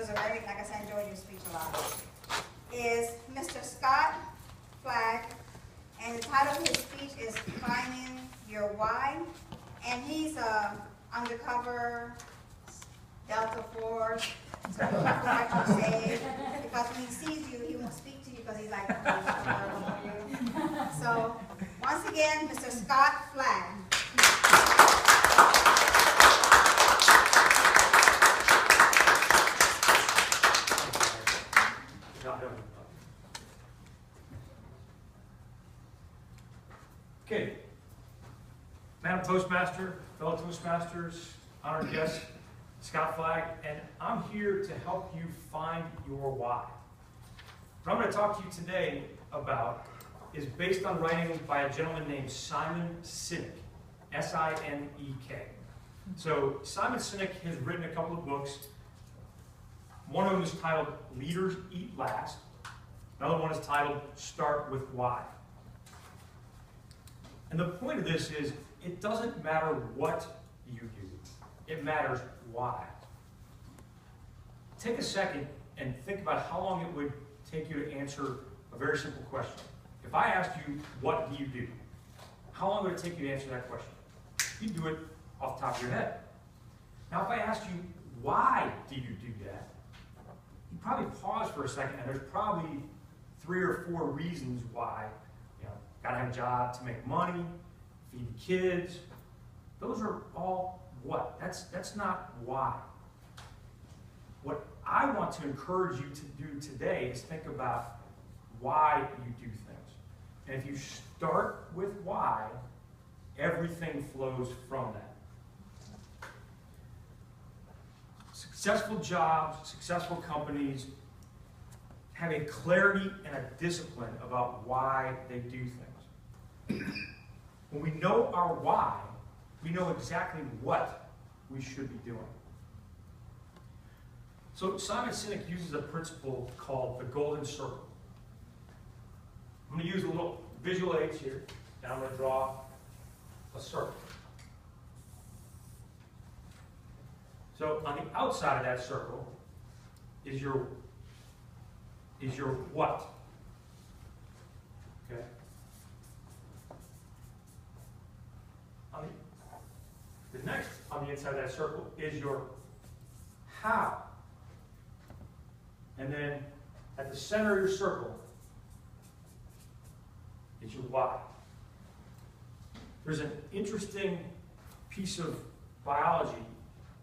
was a very, like I said, enjoyed your speech a lot, is Mr. Scott Flagg, and the title of his speech is Finding Your Why, and he's undercover Delta Force, so be careful what you say, because when he sees you, he won't speak to you because he's like, so, once again, Mr. Scott Flagg. Okay, Madam Toastmaster, fellow Toastmasters, honored guest, Scott Flagg, and I'm here to help you find your why. What I'm going to talk to you today about is based on writing by a gentleman named Simon Sinek, S-I-N-E-K. So Simon Sinek has written a couple of books. One of them is titled Leaders Eat Last. Another one is titled Start With Why. And the point of this is, it doesn't matter what you do. It matters why. Take a second and think about how long it would take you to answer a very simple question. If I asked you, what do you do? How long would it take you to answer that question? You'd do it off the top of your head. Now, if I asked you, why do you do that? You'd probably pause for a second, and there's probably 3 or 4 reasons why. Got to have a job to make money, feed the kids. Those are all what? That's not why. What I want to encourage you to do today is think about why you do things. And if you start with why, everything flows from that. Successful jobs, successful companies have a clarity and a discipline about why they do things. When we know our why, we know exactly what we should be doing. So Simon Sinek uses a principle called the golden circle. I'm going to use a little visual aids here, and I'm going to draw a circle. So on the outside of that circle is your what. Okay? The next on the inside of that circle is your how. And then at the center of your circle is your why. There's an interesting piece of biology,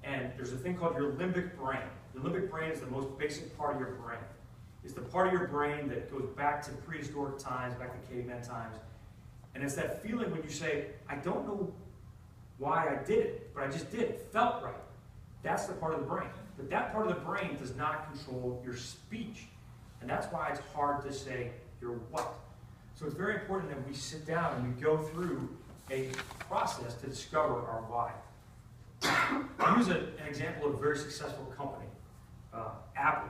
and there's a thing called your limbic brain. The limbic brain is the most basic part of your brain. It's the part of your brain that goes back to prehistoric times, back to caveman times. And it's that feeling when you say, I don't know why I did it, but I just did it. It felt right. That's the part of the brain. But that part of the brain does not control your speech. And that's why it's hard to say your what. So it's very important that we sit down and we go through a process to discover our why. I'll use an example of a very successful company, Apple.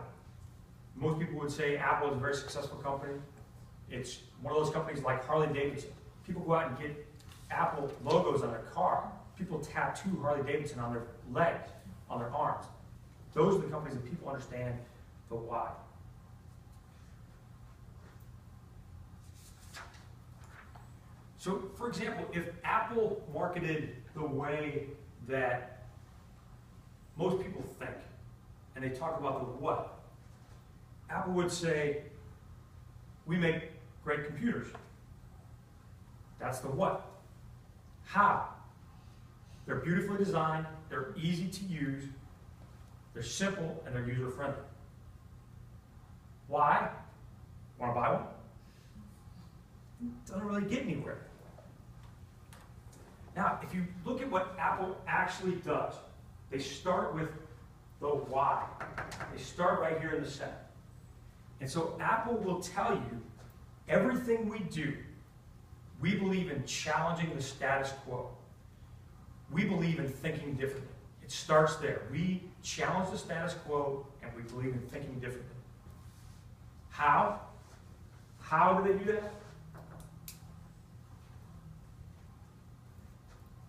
Most people would say Apple is a very successful company. It's one of those companies like Harley Davidson. People go out and get Apple logos on their car. People tattoo Harley Davidson on their legs, on their arms. Those are the companies that people understand the why. So, for example, if Apple marketed the way that most people think, and they talk about the what, Apple would say, we make great computers. That's the what. How? They're beautifully designed, they're easy to use, they're simple, and they're user-friendly. Why? Want to buy one? Doesn't really get anywhere. Now, if you look at what Apple actually does, they start with the why. They start right here in the center. And so Apple will tell you everything we do, we believe in challenging the status quo. We believe in thinking differently. It starts there. We challenge the status quo, and we believe in thinking differently. How? How do they do that?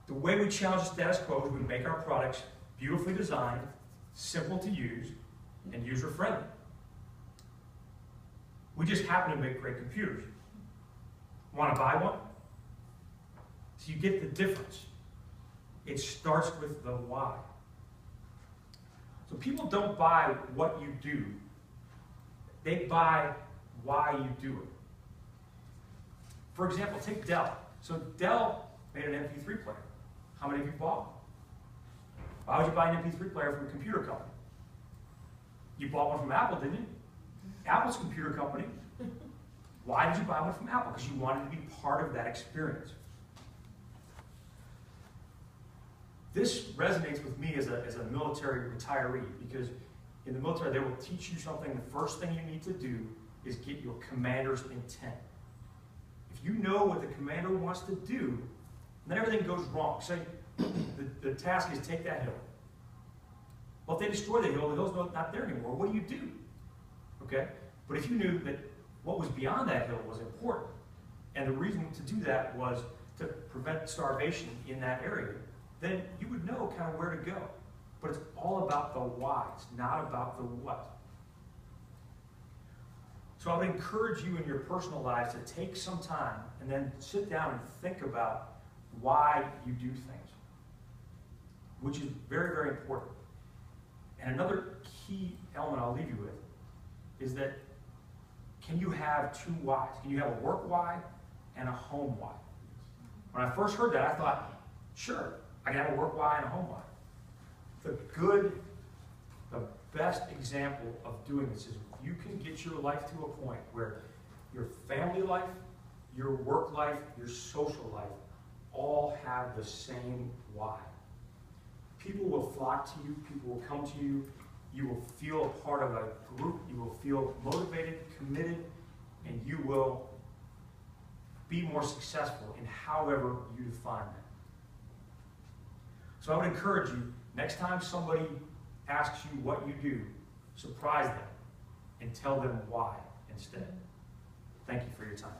The way we challenge the status quo is we make our products beautifully designed, simple to use, and user-friendly. We just happen to make great computers. Want to buy one? So you get the difference. It starts with the why. So people don't buy what you do. They buy why you do it. For example, take Dell. So Dell made an MP3 player. How many of you bought one? Why would you buy an MP3 player from a computer company? You bought one from Apple, didn't you? Apple's a computer company. Why did you buy one from Apple? Because you wanted to be part of that experience. This resonates with me as a military retiree, because in the military they will teach you something. The first thing you need to do is get your commander's intent. If you know what the commander wants to do, then everything goes wrong. Say the task is take that hill. Well, if they destroy the hill's not there anymore. What do? Okay? But if you knew that what was beyond that hill was important, and the reason to do that was to prevent starvation in that area, then you would know kind of where to go. But it's all about the why. It's not about the what. So I would encourage you in your personal lives to take some time and then sit down and think about why you do things, which is very, very important. And another key element I'll leave you with is that, can you have two whys? Can you have a work why and a home why? When I first heard that, I thought, sure, I can have a work why and a home why. The best example of doing this is if you can get your life to a point where your family life, your work life, your social life all have the same why. People will flock to you, people will come to you, you will feel a part of a group, you will feel motivated, committed, and you will be more successful in however you define that. So I would encourage you, next time somebody asks you what you do, surprise them and tell them why instead. Thank you for your time.